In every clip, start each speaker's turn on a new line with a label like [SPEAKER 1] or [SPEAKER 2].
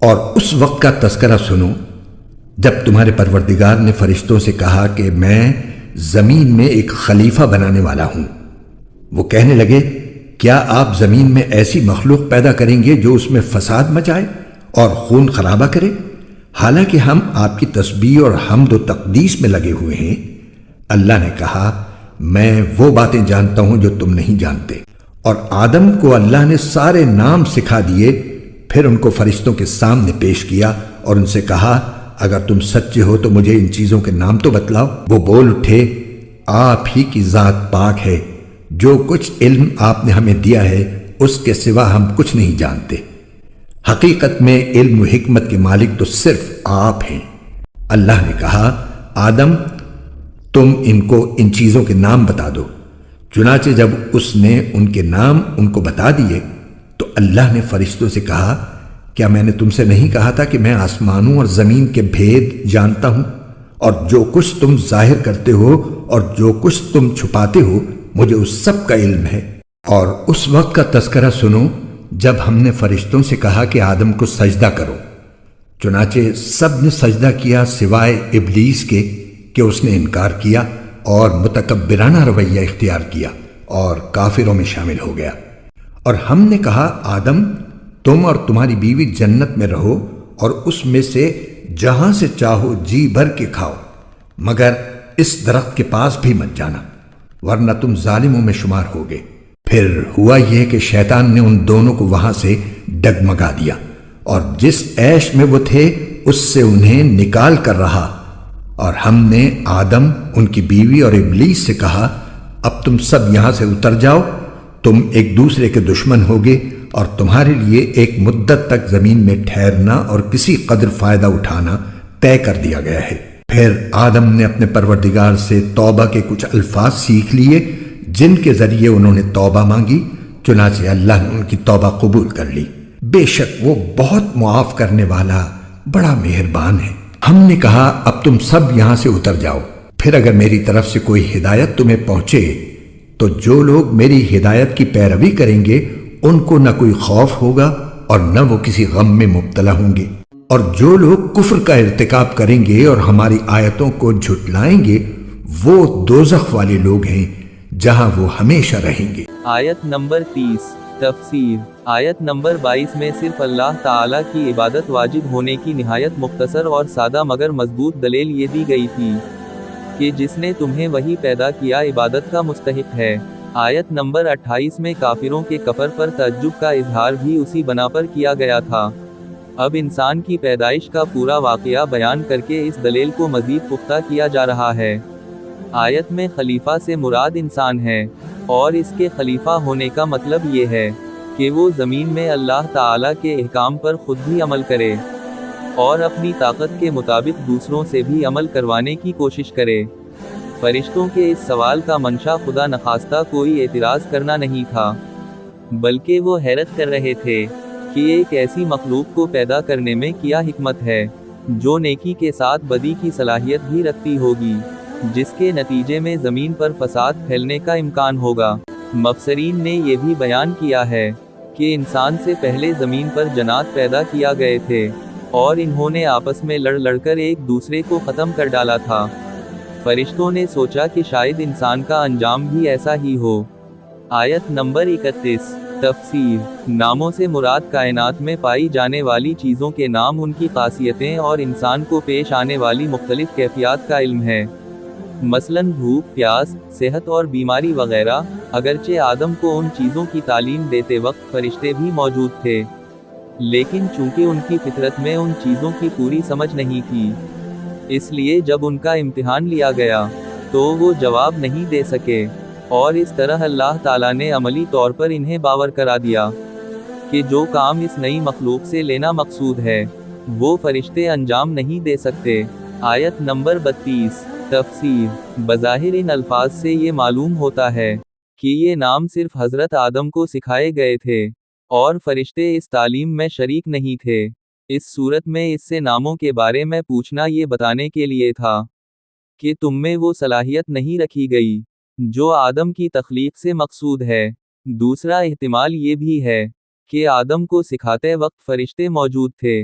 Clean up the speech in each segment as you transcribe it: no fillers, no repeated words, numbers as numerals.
[SPEAKER 1] اور اس وقت کا تذکرہ سنو جب تمہارے پروردگار نے فرشتوں سے کہا کہ میں زمین میں ایک خلیفہ بنانے والا ہوں۔ وہ کہنے لگے کیا آپ زمین میں ایسی مخلوق پیدا کریں گے جو اس میں فساد مچائے اور خون خرابہ کرے؟ حالانکہ ہم آپ کی تسبیح اور حمد و تقدیس میں لگے ہوئے ہیں۔ اللہ نے کہا میں وہ باتیں جانتا ہوں جو تم نہیں جانتے۔ اور آدم کو اللہ نے سارے نام سکھا دیے، پھر ان کو فرشتوں کے سامنے پیش کیا اور ان سے کہا اگر تم سچے ہو تو مجھے ان چیزوں کے نام تو بتلاؤ۔ وہ بول اٹھے آپ ہی کی ذات پاک ہے، جو کچھ علم آپ نے ہمیں دیا ہے اس کے سوا ہم کچھ نہیں جانتے۔ حقیقت میں علم و حکمت کے مالک تو صرف آپ ہیں۔ اللہ نے کہا آدم تم ان کو ان چیزوں کے نام بتا دو۔ چنانچہ جب اس نے ان کے نام ان کو بتا دیے تو اللہ نے فرشتوں سے کہا کیا میں نے تم سے نہیں کہا تھا کہ میں آسمانوں اور زمین کے بھید جانتا ہوں، اور جو کچھ تم ظاہر کرتے ہو اور جو کچھ تم چھپاتے ہو مجھے اس سب کا علم ہے۔ اور اس وقت کا تذکرہ سنو جب ہم نے فرشتوں سے کہا کہ آدم کو سجدہ کرو، چنانچہ سب نے سجدہ کیا سوائے ابلیس کے کہ اس نے انکار کیا اور متکبرانہ رویہ اختیار کیا اور کافروں میں شامل ہو گیا۔ اور ہم نے کہا آدم تم اور تمہاری بیوی جنت میں رہو اور اس میں سے جہاں سے چاہو جی بھر کے کھاؤ، مگر اس درخت کے پاس بھی مت جانا ورنہ تم ظالموں میں شمار ہوگے۔ پھر ہوا یہ کہ شیطان نے ان دونوں کو وہاں سے ڈگمگا دیا اور جس عیش میں وہ تھے اس سے انہیں نکال کر رہا، اور ہم نے آدم ان کی بیوی اور ابلیس سے کہا اب تم سب یہاں سے اتر جاؤ، تم ایک دوسرے کے دشمن ہوگے اور تمہارے لیے ایک مدت تک زمین میں ٹھہرنا اور کسی قدر فائدہ اٹھانا طے کر دیا گیا ہے۔ پھر آدم نے اپنے پروردگار سے توبہ کے کچھ الفاظ سیکھ لیے جن کے ذریعے انہوں نے توبہ مانگی، چنانچہ اللہ نے ان کی توبہ قبول کر لی۔ بے شک وہ بہت معاف کرنے والا بڑا مہربان ہے۔ ہم نے کہا اب تم سب یہاں سے اتر جاؤ، پھر اگر میری طرف سے کوئی ہدایت تمہیں پہنچے تو جو لوگ میری ہدایت کی پیروی کریں گے ان کو نہ کوئی خوف ہوگا اور نہ وہ کسی غم میں مبتلا ہوں گے، اور جو لوگ کفر کا ارتکاب کریں گے اور ہماری آیتوں کو جھٹلائیں گے وہ دوزخ والے لوگ ہیں جہاں وہ ہمیشہ رہیں گے۔
[SPEAKER 2] آیت نمبر 30 تفسیر۔ آیت نمبر 22 میں صرف اللہ تعالیٰ کی عبادت واجب ہونے کی نہایت مختصر اور سادہ مگر مضبوط دلیل یہ دی گئی تھی کہ جس نے تمہیں وہی پیدا کیا عبادت کا مستحق ہے۔ آیت نمبر 28 میں کافروں کے کفر پر تعجب کا اظہار بھی اسی بنا پر کیا گیا تھا۔ اب انسان کی پیدائش کا پورا واقعہ بیان کر کے اس دلیل کو مزید پختہ کیا جا رہا ہے۔ آیت میں خلیفہ سے مراد انسان ہے، اور اس کے خلیفہ ہونے کا مطلب یہ ہے کہ وہ زمین میں اللہ تعالیٰ کے احکام پر خود بھی عمل کرے اور اپنی طاقت کے مطابق دوسروں سے بھی عمل کروانے کی کوشش کرے۔ فرشتوں کے اس سوال کا منشا خدا نخواستہ کوئی اعتراض کرنا نہیں تھا، بلکہ وہ حیرت کر رہے تھے کہ ایک ایسی مخلوق کو پیدا کرنے میں کیا حکمت ہے جو نیکی کے ساتھ بدی کی صلاحیت بھی رکھتی ہوگی، جس کے نتیجے میں زمین پر فساد پھیلنے کا امکان ہوگا۔ مفسرین نے یہ بھی بیان کیا ہے کہ انسان سے پہلے زمین پر جنات پیدا کیا گئے تھے اور انہوں نے آپس میں لڑ کر ایک دوسرے کو ختم کر ڈالا تھا۔ فرشتوں نے سوچا کہ شاید انسان کا انجام بھی ایسا ہی ہو۔ آیت نمبر 31 تفسیر۔ ناموں سے مراد کائنات میں پائی جانے والی چیزوں کے نام، ان کی خاصیتیں اور انسان کو پیش آنے والی مختلف کیفیات کا علم ہے، مثلاً بھوک، پیاس، صحت اور بیماری وغیرہ۔ اگرچہ آدم کو ان چیزوں کی تعلیم دیتے وقت فرشتے بھی موجود تھے، لیکن چونکہ ان کی فطرت میں ان چیزوں کی پوری سمجھ نہیں تھی، اس لیے جب ان کا امتحان لیا گیا تو وہ جواب نہیں دے سکے، اور اس طرح اللہ تعالیٰ نے عملی طور پر انہیں باور کرا دیا کہ جو کام اس نئی مخلوق سے لینا مقصود ہے وہ فرشتے انجام نہیں دے سکتے۔ آیت نمبر 32 تفسیر۔ بظاہر ان الفاظ سے یہ معلوم ہوتا ہے کہ یہ نام صرف حضرت آدم کو سکھائے گئے تھے اور فرشتے اس تعلیم میں شریک نہیں تھے۔ اس صورت میں اس سے ناموں کے بارے میں پوچھنا یہ بتانے کے لیے تھا کہ تم میں وہ صلاحیت نہیں رکھی گئی جو آدم کی تخلیق سے مقصود ہے۔ دوسرا احتمال یہ بھی ہے کہ آدم کو سکھاتے وقت فرشتے موجود تھے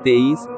[SPEAKER 2] 23।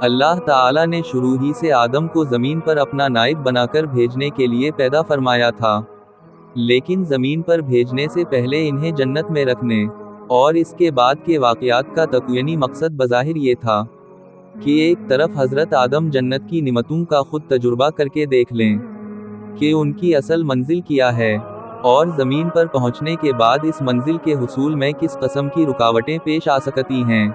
[SPEAKER 2] اللہ تعالیٰ نے شروع ہی سے آدم کو زمین پر اپنا نائب بنا کر بھیجنے کے لیے پیدا فرمایا تھا، لیکن زمین پر بھیجنے سے پہلے انہیں جنت میں رکھنے اور اس کے بعد کے واقعات کا تکوینی مقصد بظاہر یہ تھا کہ ایک طرف حضرت آدم جنت کی نعمتوں کا خود تجربہ کر کے دیکھ لیں کہ ان کی اصل منزل کیا ہے، اور زمین پر پہنچنے کے بعد اس منزل کے حصول میں کس قسم کی رکاوٹیں پیش آ سکتی ہیں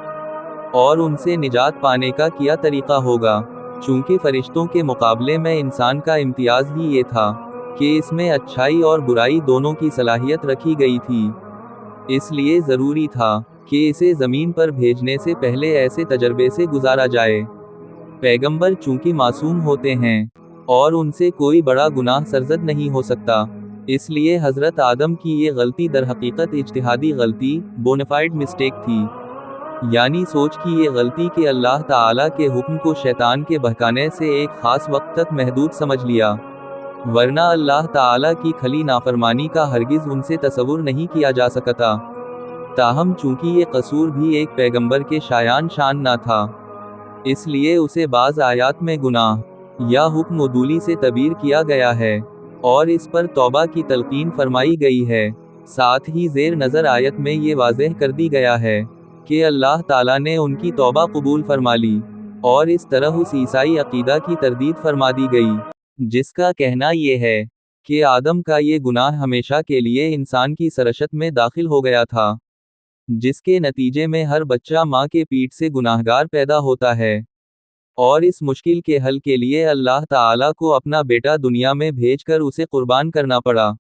[SPEAKER 2] اور ان سے نجات پانے کا کیا طریقہ ہوگا۔ چونکہ فرشتوں کے مقابلے میں انسان کا امتیاز ہی یہ تھا کہ اس میں اچھائی اور برائی دونوں کی صلاحیت رکھی گئی تھی، اس لیے ضروری تھا کہ اسے زمین پر بھیجنے سے پہلے ایسے تجربے سے گزارا جائے۔ پیغمبر چونکہ معصوم ہوتے ہیں اور ان سے کوئی بڑا گناہ سرزد نہیں ہو سکتا، اس لیے حضرت آدم کی یہ غلطی در حقیقت اجتہادی غلطی، بونافائیڈ مسٹیک تھی، یعنی سوچ کی یہ غلطی کہ اللہ تعالیٰ کے حکم کو شیطان کے بہکانے سے ایک خاص وقت تک محدود سمجھ لیا، ورنہ اللہ تعالیٰ کی کھلی نافرمانی کا ہرگز ان سے تصور نہیں کیا جا سکتا۔ تاہم چونکہ یہ قصور بھی ایک پیغمبر کے شایان شان نہ تھا، اس لیے اسے بعض آیات میں گناہ یا حکم عدولی سے تعبیر کیا گیا ہے اور اس پر توبہ کی تلقین فرمائی گئی ہے۔ ساتھ ہی زیر نظر آیت میں یہ واضح کر دی گیا ہے کہ اللہ تعالیٰ نے ان کی توبہ قبول فرما لی، اور اس طرح اس عیسائی عقیدہ کی تردید فرما دی گئی جس کا کہنا یہ ہے کہ آدم کا یہ گناہ ہمیشہ کے لیے انسان کی سرشت میں داخل ہو گیا تھا، جس کے نتیجے میں ہر بچہ ماں کے پیٹ سے گناہگار پیدا ہوتا ہے، اور اس مشکل کے حل کے لیے اللہ تعالیٰ کو اپنا بیٹا دنیا میں بھیج کر اسے قربان کرنا پڑا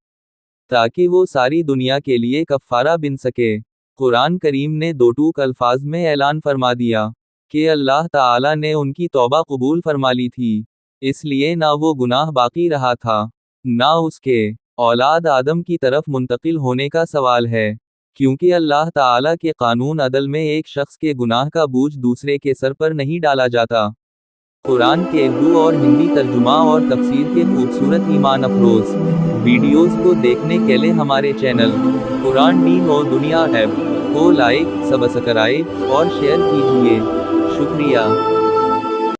[SPEAKER 2] تاکہ وہ ساری دنیا کے لیے کفارہ بن سکے۔ قرآن کریم نے دو ٹوک الفاظ میں اعلان فرما دیا کہ اللہ تعالیٰ نے ان کی توبہ قبول فرما لی تھی، اس لیے نہ وہ گناہ باقی رہا تھا، نہ اس کے اولاد آدم کی طرف منتقل ہونے کا سوال ہے، کیونکہ اللہ تعالیٰ کے قانون عدل میں ایک شخص کے گناہ کا بوجھ دوسرے کے سر پر نہیں ڈالا جاتا۔ قرآن کے اردو اور ہندی ترجمہ اور تفسیر کے خوبصورت ایمان افروز ویڈیوز کو دیکھنے کے لیے ہمارے چینل قرآن دین اور دنیا ایپ کو لائک، سبسکرائب اور شیئر کیجیے۔ شکریہ۔